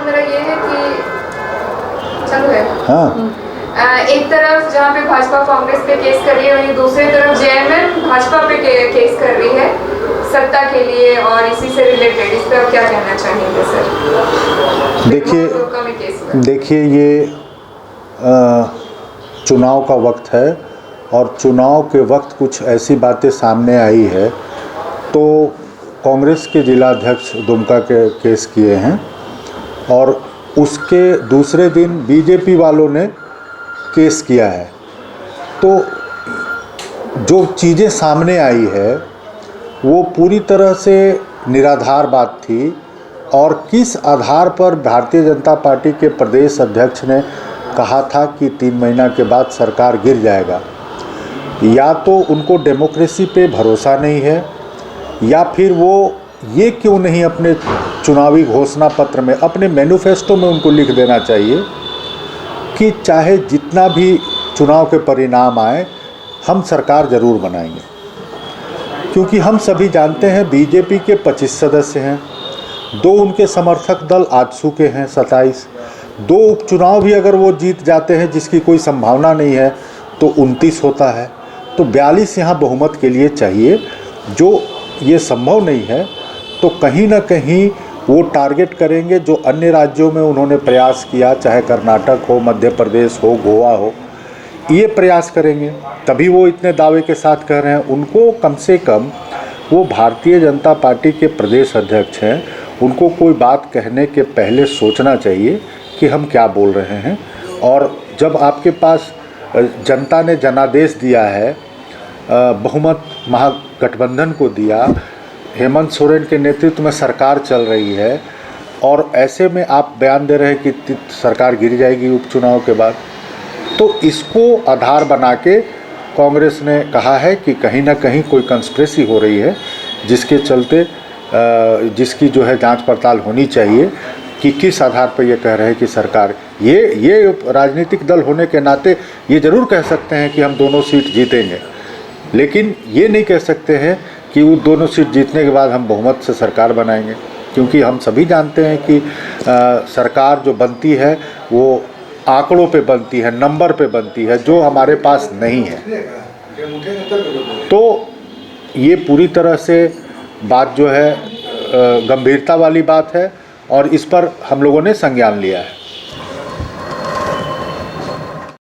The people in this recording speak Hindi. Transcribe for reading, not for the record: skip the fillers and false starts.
मेरा ये है कि चलो है एक तरफ जहाँ पे भाजपा कांग्रेस पे केस कर रही है, वहीं दूसरी तरफ जेएमएम भाजपा पे केस कर रही है सत्ता के लिए, और इसी से रिलेटेड इस पर क्या कहना चाहेंगे सर? देखिए ये चुनाव का वक्त है और चुनाव के वक्त कुछ ऐसी बातें सामने आई है, तो कांग्रेस के जिलाध्यक्ष दुमका के केस किए हैं और उसके दूसरे दिन बीजेपी वालों ने केस किया है। तो जो चीज़ें सामने आई है वो पूरी तरह से निराधार बात थी, और किस आधार पर भारतीय जनता पार्टी के प्रदेश अध्यक्ष ने कहा था कि 3 महीना के बाद सरकार गिर जाएगा। या तो उनको डेमोक्रेसी पे भरोसा नहीं है, या फिर वो ये क्यों नहीं अपने चुनावी घोषणा पत्र में, अपने मैनिफेस्टो में उनको लिख देना चाहिए कि चाहे जितना भी चुनाव के परिणाम आए हम सरकार ज़रूर बनाएंगे। क्योंकि हम सभी जानते हैं बीजेपी के 25 सदस्य हैं, 2 उनके समर्थक दल आजसू के हैं 27, 2 उपचुनाव भी अगर वो जीत जाते हैं जिसकी कोई संभावना नहीं है तो 29 होता है। तो 42 यहाँ बहुमत के लिए चाहिए, जो ये संभव नहीं है। तो कहीं ना कहीं वो टारगेट करेंगे जो अन्य राज्यों में उन्होंने प्रयास किया, चाहे कर्नाटक हो, मध्य प्रदेश हो, गोवा हो, ये प्रयास करेंगे, तभी वो इतने दावे के साथ कह रहे हैं। उनको कम से कम, वो भारतीय जनता पार्टी के प्रदेश अध्यक्ष हैं, उनको कोई बात कहने के पहले सोचना चाहिए कि हम क्या बोल रहे हैं। और जब आपके पास जनता ने जनादेश दिया है, बहुमत महागठबंधन को दिया, हेमंत सोरेन के नेतृत्व में सरकार चल रही है, और ऐसे में आप बयान दे रहे हैं कि सरकार गिर जाएगी उपचुनाव के बाद, तो इसको आधार बना के कांग्रेस ने कहा है कि कहीं ना कहीं कोई कंस्पिरेसी हो रही है, जिसके चलते जिसकी जो है जांच पड़ताल होनी चाहिए कि किस आधार पर ये कह रहे हैं कि सरकार, ये राजनीतिक दल होने के नाते ये ज़रूर कह सकते हैं कि हम दोनों सीट जीतेंगे, लेकिन ये नहीं कह सकते हैं कि वो दोनों सीट जीतने के बाद हम बहुमत से सरकार बनाएंगे। क्योंकि हम सभी जानते हैं कि सरकार जो बनती है वो आंकड़ों पे बनती है, नंबर पे बनती है, जो हमारे पास नहीं है। तो ये पूरी तरह से बात जो है गंभीरता वाली बात है, और इस पर हम लोगों ने संज्ञान लिया है।